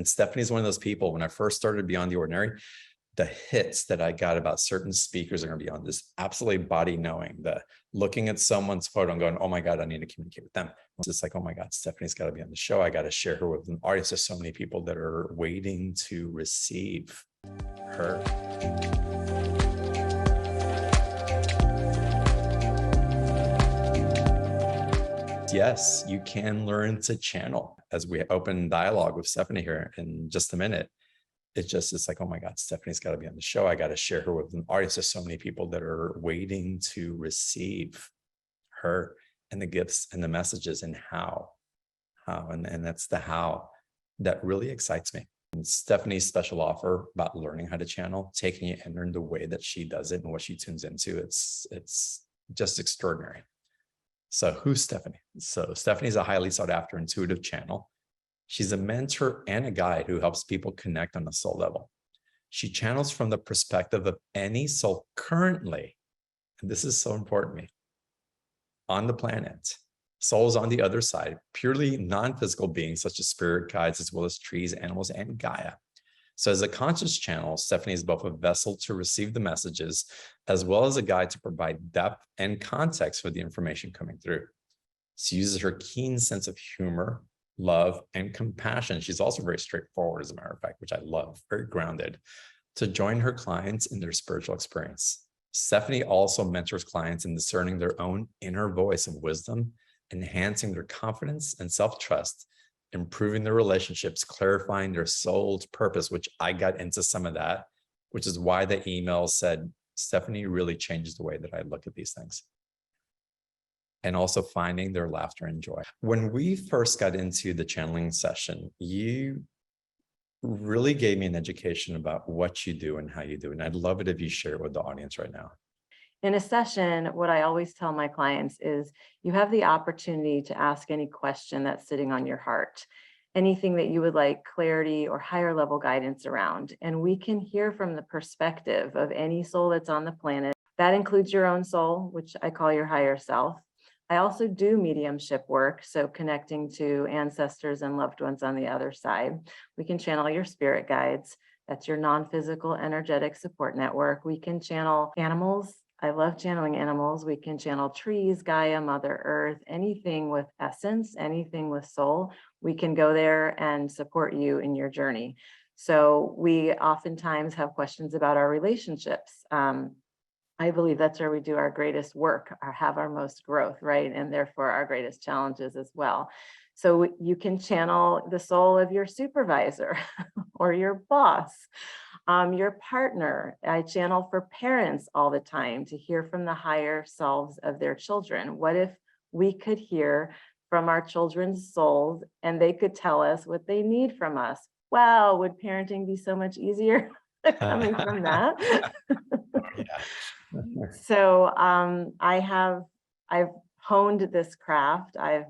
And Stephanie's one of those people, when I first started Beyond the Ordinary, the hits that I got about certain speakers are going to be on this absolutely body knowing, the looking at someone's photo and going, oh my God, I need to communicate with them. It's just like, oh my God, Stephanie's got to be on the show. I got to share her with an audience. There's so many people that are waiting to receive her. Yes, you can learn to channel. As we open dialogue with Stephanie here in just a minute, it's like, oh my God, Stephanie's got to be on the show. I got to share her with an audience. There's so many people that are waiting to receive her and the gifts and the messages and how. And that's the how that really excites me. And Stephanie's special offer about learning how to channel, taking it and learn the way that she does it and what she tunes into, it's just extraordinary. So who's Stephanie? So Stephanie's a highly sought after intuitive channel. She's a mentor and a guide who helps people connect on a soul level. She channels from the perspective of any soul currently, and this is so important to me, on the planet. Souls on the other side, purely non-physical beings such as spirit guides, as well as trees, animals, and Gaia. So as a conscious channel, Stephanie is both a vessel to receive the messages, as well as a guide to provide depth and context for the information coming through. She uses her keen sense of humor, love, and compassion. She's also very straightforward, as a matter of fact, which I love, very grounded, to join her clients in their spiritual experience. Stephanie also mentors clients in discerning their own inner voice of wisdom, enhancing their confidence and self-trust, improving their relationships, clarifying their soul's purpose, which I got into some of that, which is why the email said, Stephanie really changed the way that I look at these things. And also finding their laughter and joy. When we first got into the channeling session, you really gave me an education about what you do and how you do. And I'd love it if you share it with the audience right now. In a session, what I always tell my clients is you have the opportunity to ask any question that's sitting on your heart, anything that you would like clarity or higher level guidance around. And we can hear from the perspective of any soul that's on the planet. That includes your own soul, which I call your higher self. I also do mediumship work, so connecting to ancestors and loved ones on the other side. We can channel your spirit guides. That's your non-physical energetic support network. We can channel animals. I love channeling animals. We can channel trees, Gaia, Mother Earth, anything with essence, anything with soul. We can go there and support you in your journey. So we oftentimes have questions about our relationships. I believe that's where we do our greatest work, or have our most growth, right? And therefore our greatest challenges as well. So you can channel the soul of your supervisor or your boss, your partner. I channel for parents all the time to hear from the higher selves of their children. What if we could hear from our children's souls and they could tell us what they need from us? Wow, would parenting be so much easier coming from that? So I've honed this craft. I've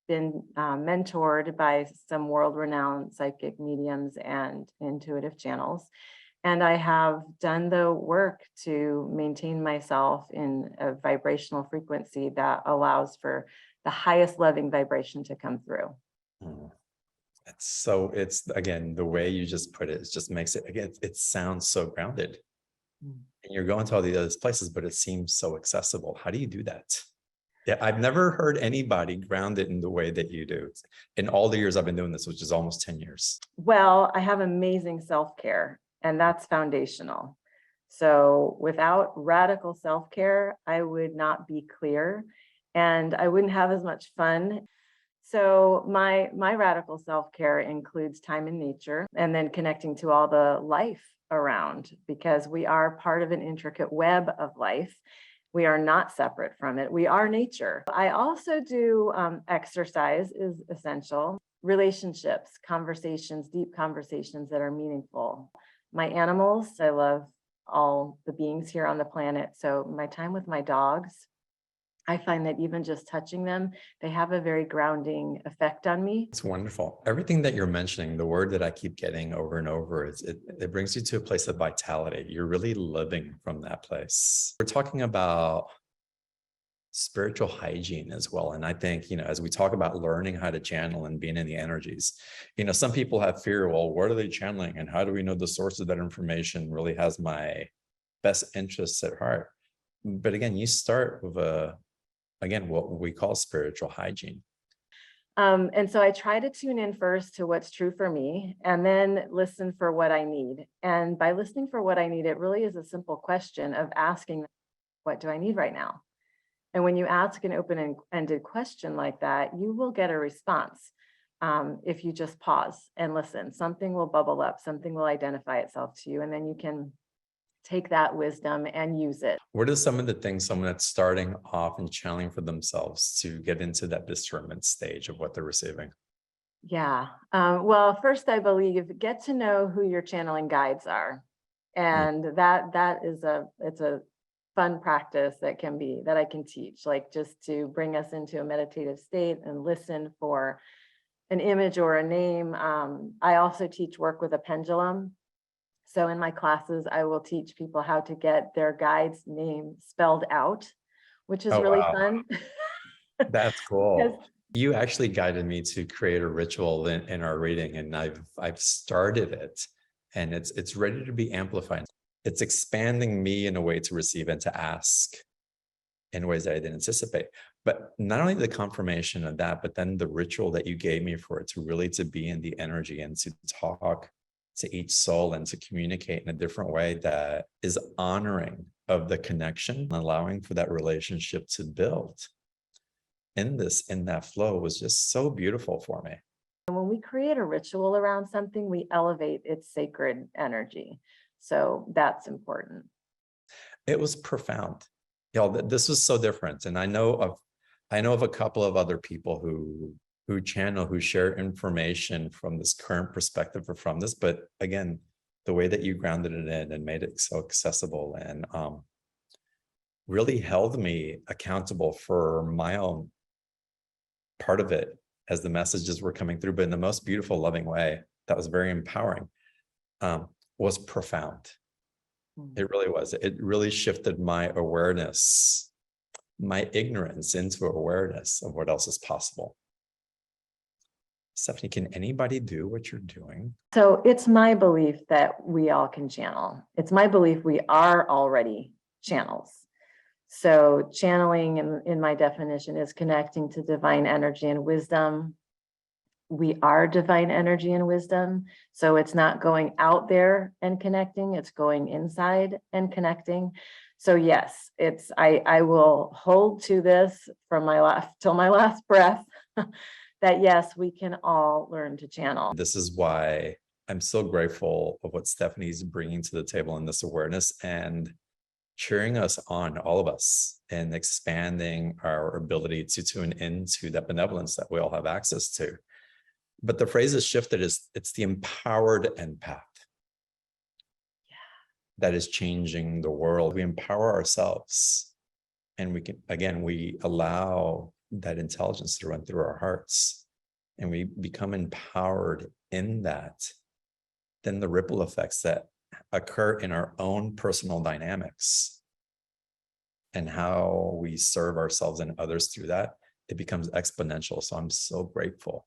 been mentored by some world-renowned psychic mediums and intuitive channels. And I have done the work to maintain myself in a vibrational frequency that allows for the highest loving vibration to come through. It's again, the way you just put it just makes it, again, it sounds so grounded. And you're going to all these other places, but it seems so accessible. How do you do that? Yeah, I've never heard anybody ground it in the way that you do in all the years I've been doing this, which is almost 10 years. Well, I have amazing self-care, and that's foundational. So without radical self-care, I would not be clear and I wouldn't have as much fun. So my radical self-care includes time in nature and then connecting to all the life around, because we are part of an intricate web of life. We are not separate from it. We are nature. I also do exercise is essential. Relationships, conversations, deep conversations that are meaningful. My animals, I love all the beings here on the planet. So my time with my dogs, I find that even just touching them, they have a very grounding effect on me. It's wonderful. Everything that you're mentioning, the word that I keep getting over and over is it brings you to a place of vitality. You're really living from that place. We're talking about spiritual hygiene as well. And I think, as we talk about learning how to channel and being in the energies, some people have fear. Well, what are they channeling? And how do we know the source of that information really has my best interests at heart? But again, you start with what we call spiritual hygiene. And so I try to tune in first to what's true for me and then listen for what I need. And by listening for what I need, it really is a simple question of asking, what do I need right now? And when you ask an open-ended question like that, you will get a response. If you just pause and listen, something will bubble up, something will identify itself to you, and then you can take that wisdom and use it. What are some of the things someone that's starting off and channeling for themselves to get into that discernment stage of what they're receiving? Yeah. Well, first, I believe get to know who your channeling guides are, Mm. and it's a fun practice that I can teach, like just to bring us into a meditative state and listen for an image or a name. I also teach work with a pendulum. So in my classes, I will teach people how to get their guide's name spelled out, which is Oh, really wow. fun. That's Because cool. You actually guided me to create a ritual in our reading, and I've started it, and it's ready to be amplified. It's expanding me in a way to receive and to ask in ways that I didn't anticipate. But not only the confirmation of that, but then the ritual that you gave me for it to be in the energy and to talk to each soul and to communicate in a different way that is honoring of the connection, allowing for that relationship to build in that flow was just so beautiful for me. when we create a ritual around something, we elevate its sacred energy. So that's important. It was profound. This was so different. And I know of a couple of other people who share information from this current perspective or from this, but again, the way that you grounded it in and made it so accessible and really held me accountable for my own part of it as the messages were coming through, but in the most beautiful, loving way that was very empowering, was profound. It really was. It really shifted my awareness, my ignorance into awareness of what else is possible. Stephanie, can anybody do what you're doing? So it's my belief that we all can channel. It's my belief we are already channels. So channeling in my definition is connecting to divine energy and wisdom. We are divine energy and wisdom. So it's not going out there and connecting, it's going inside and connecting. So yes, I will hold to this from till my last breath that yes, we can all learn to channel. This is why I'm so grateful of what Stephanie's bringing to the table in this awareness and cheering us on, all of us, and expanding our ability to tune into that benevolence that we all have access to. But the phrase is shifted, it's the empowered empath that is changing the world. We empower ourselves and we allow that intelligence to run through our hearts and we become empowered in that. Then the ripple effects that occur in our own personal dynamics and how we serve ourselves and others through that, it becomes exponential. So I'm so grateful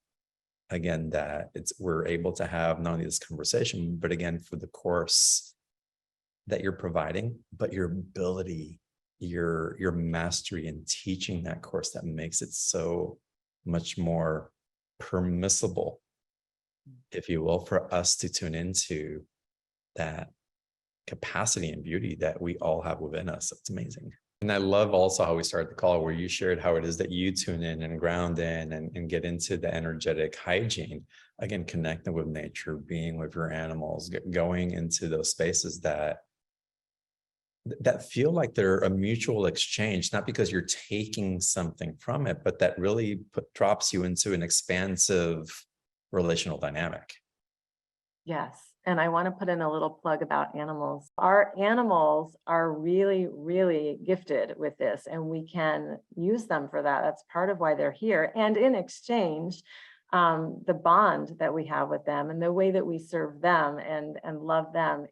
again that we're able to have not only this conversation, but again for the course that you're providing, but your ability, your mastery in teaching that course that makes it so much more permissible, if you will, for us to tune into that capacity and beauty that we all have within us. It's amazing. And I love also how we started the call where you shared how it is that you tune in and ground in and get into the energetic hygiene, again, connecting with nature, being with your animals, going into those spaces that feel like they're a mutual exchange, not because you're taking something from it, but that really drops you into an expansive relational dynamic. Yes. And I want to put in a little plug about animals. Our animals are really, really gifted with this, and we can use them for that. That's part of why they're here. And in exchange, the bond that we have with them and the way that we serve them and love them,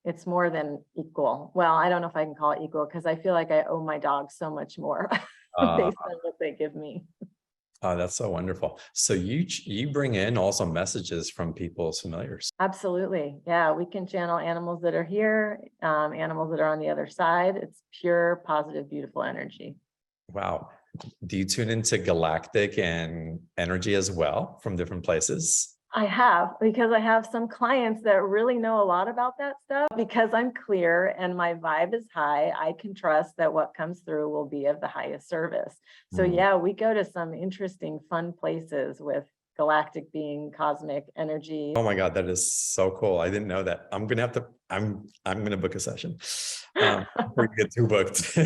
It's more than equal. Well, I don't know if I can call it equal because I feel like I owe my dog so much more Uh, based on what they give me. oh, that's so wonderful. So you bring in also messages from people's familiars. Absolutely. Yeah, we can channel animals that are here, animals that are on the other side. It's pure, positive, beautiful energy. Wow. Do you tune into galactic and energy as well from different places? I have, because I have some clients that really know a lot about that stuff. Because I'm clear and my vibe is high, I can trust that what comes through will be of the highest service. So Mm. yeah, we go to some interesting, fun places with galactic being, cosmic energy. Oh my God, that is so cool. I didn't know that. I'm gonna book a session. Before you get too booked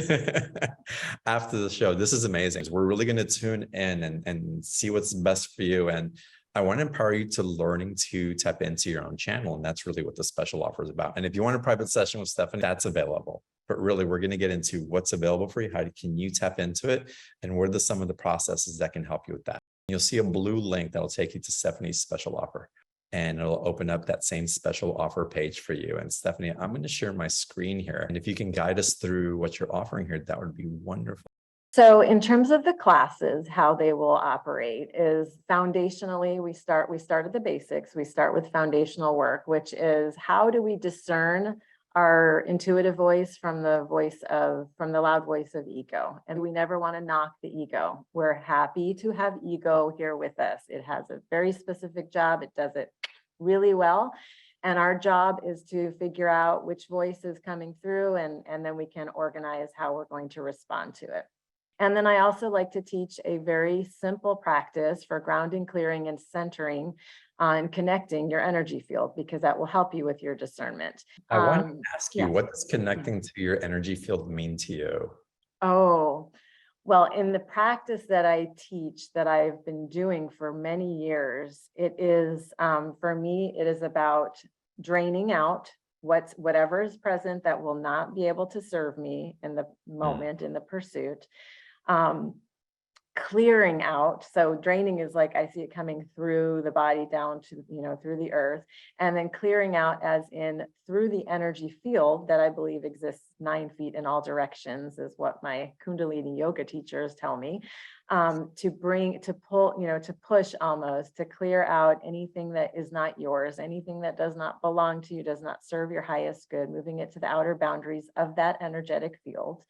after the show. This is amazing. We're really gonna tune in and see what's best for you. And I want to empower you to learning to tap into your own channel. And that's really what the special offer is about. And if you want a private session with Stephanie, that's available. But really, we're going to get into what's available for you. How can you tap into it? And what are some of the processes that can help you with that? You'll see a blue link that'll take you to Stephanie's special offer. And it'll open up that same special offer page for you. And Stephanie, I'm going to share my screen here. And if you can guide us through what you're offering here, that would be wonderful. So in terms of the classes, how they will operate is foundationally, we start at the basics. We start with foundational work, which is how do we discern our intuitive voice from the loud voice of ego? And we never want to knock the ego. We're happy to have ego here with us. It has a very specific job. It does it really well. And our job is to figure out which voice is coming through, and then we can organize how we're going to respond to it. And then I also like to teach a very simple practice for grounding, clearing, and centering and connecting your energy field, because that will help you with your discernment. I want to ask you, Yes. what does connecting to your energy field mean to you? Oh, well, in the practice that I teach, that I've been doing for many years, it is, for me, it is about draining out whatever is present that will not be able to serve me in the moment, in the pursuit. Clearing out. So draining is like I see it coming through the body down to, through the earth, and then clearing out as in through the energy field that I believe exists 9 feet in all directions, is what my Kundalini yoga teachers tell me. To push almost, to clear out anything that is not yours, anything that does not belong to you, does not serve your highest good, moving it to the outer boundaries of that energetic field.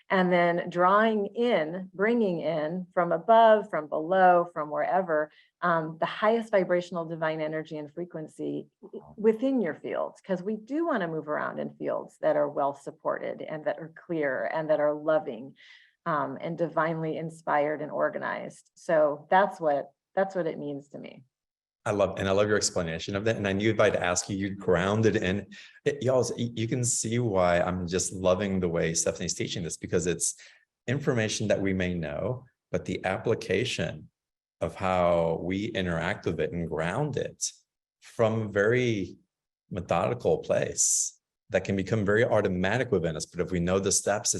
And then bringing in from above, from below, from wherever, the highest vibrational divine energy and frequency within your fields, because we do want to move around in fields that are well supported and that are clear and that are loving, and divinely inspired and organized. So that's what it means to me. I love your explanation of that. And I knew if I'd ask you, you'd ground it in. You can see why I'm just loving the way Stephanie's teaching this, because it's information that we may know, but the application of how we interact with it and ground it from a very methodical place that can become very automatic within us. But if we know the steps,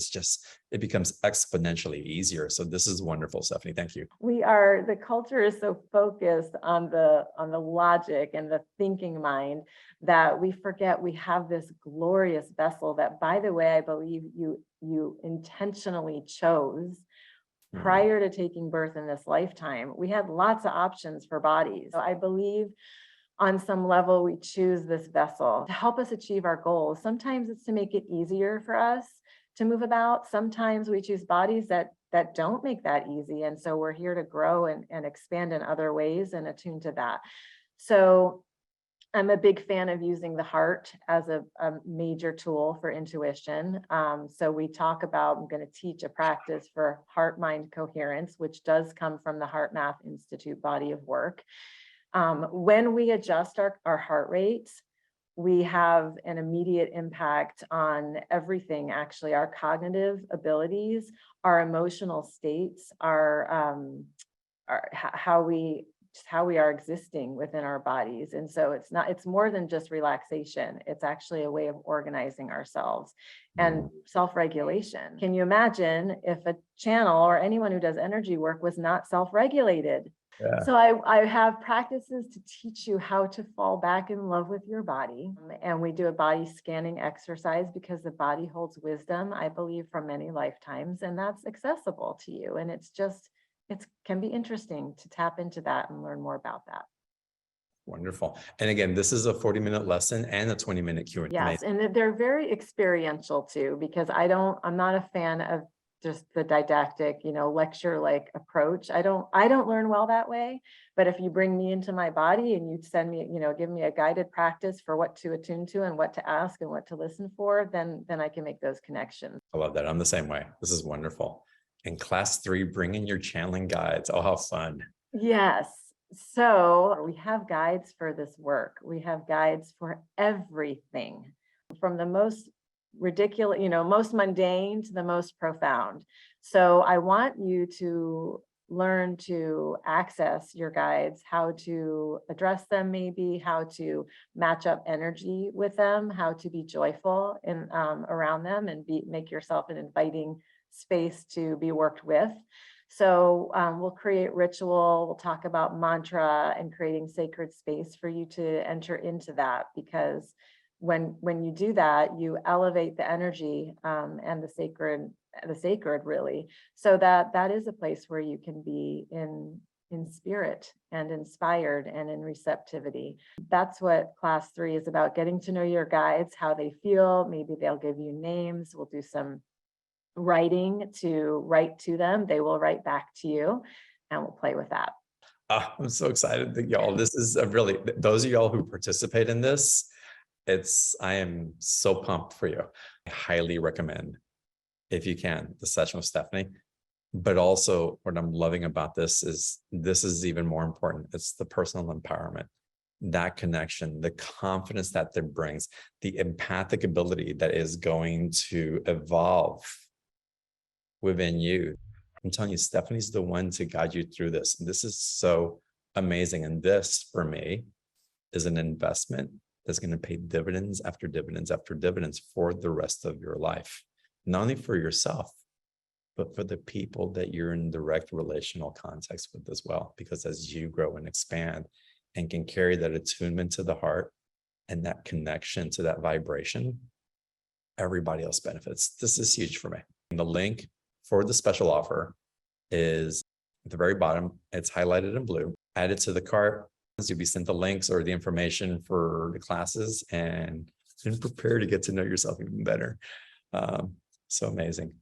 it becomes exponentially easier. So this is wonderful, Stephanie. Thank you. The culture is so focused on the logic and the thinking mind that we forget we have this glorious vessel that, by the way, I believe you intentionally chose prior to taking birth in this lifetime. We had lots of options for bodies. So I believe on some level, we choose this vessel to help us achieve our goals. Sometimes it's to make it easier for us to move about. Sometimes we choose bodies that don't make that easy. And so we're here to grow and expand in other ways and attune to that. So I'm a big fan of using the heart as a major tool for intuition. So we talk about, I'm going to teach a practice for heart-mind coherence, which does come from the Heart Math Institute body of work. When we adjust our heart rate, we have an immediate impact on everything, actually, our cognitive abilities, our emotional states, how we are existing within our bodies. And so it's more than just relaxation. It's actually a way of organizing ourselves and self-regulation. Can you imagine if a channel or anyone who does energy work was not self-regulated? Yeah. So I have practices to teach you how to fall back in love with your body. And we do a body scanning exercise because the body holds wisdom, I believe, from many lifetimes, and that's accessible to you. And it's just, it can be interesting to tap into that and learn more about that. Wonderful. And again, this is a 40-minute lesson and a 20-minute Q&A. Yes, and they're very experiential too, because I'm not a fan of just the didactic, lecture like approach. I don't learn well that way. But if you bring me into my body and you send me, give me a guided practice for what to attune to and what to ask and what to listen for, then I can make those connections. I love that. I'm the same way. This is wonderful. In class 3, bring in your channeling guides. Oh, how fun. Yes. So we have guides for this work. We have guides for everything, from the most ridiculous, most mundane to the most profound. So I want you to learn to access your guides, how to address them, maybe how to match up energy with them, how to be joyful in around them, and make yourself an inviting space to be worked with. So we'll create ritual, we'll talk about mantra and creating sacred space for you to enter into that, because when you do that, you elevate the energy and the sacred really, so that is a place where you can be in spirit and inspired and in receptivity. That's what class 3 is about, getting to know your guides, how they feel. Maybe they'll give you names. We'll do some writing to write to them. They will write back to you, and we'll play with that. I'm so excited that y'all, this is a really, those of y'all who participate in this, I am so pumped for you. I highly recommend, if you can, the session with Stephanie. But also what I'm loving about this is even more important. It's the personal empowerment, that connection, the confidence that brings, the empathic ability that is going to evolve within you. I'm telling you, Stephanie's the one to guide you through this. And this is so amazing. And this, for me, is an investment that's going to pay dividends after dividends after dividends for the rest of your life. Not only for yourself, but for the people that you're in direct relational context with as well. Because as you grow and expand and can carry that attunement to the heart and that connection to that vibration, everybody else benefits. This is huge for me. And the link for the special offer is at the very bottom. It's highlighted in blue. Add it to the cart. You'll be sent the links or the information for the classes, and prepare to get to know yourself even better. So amazing.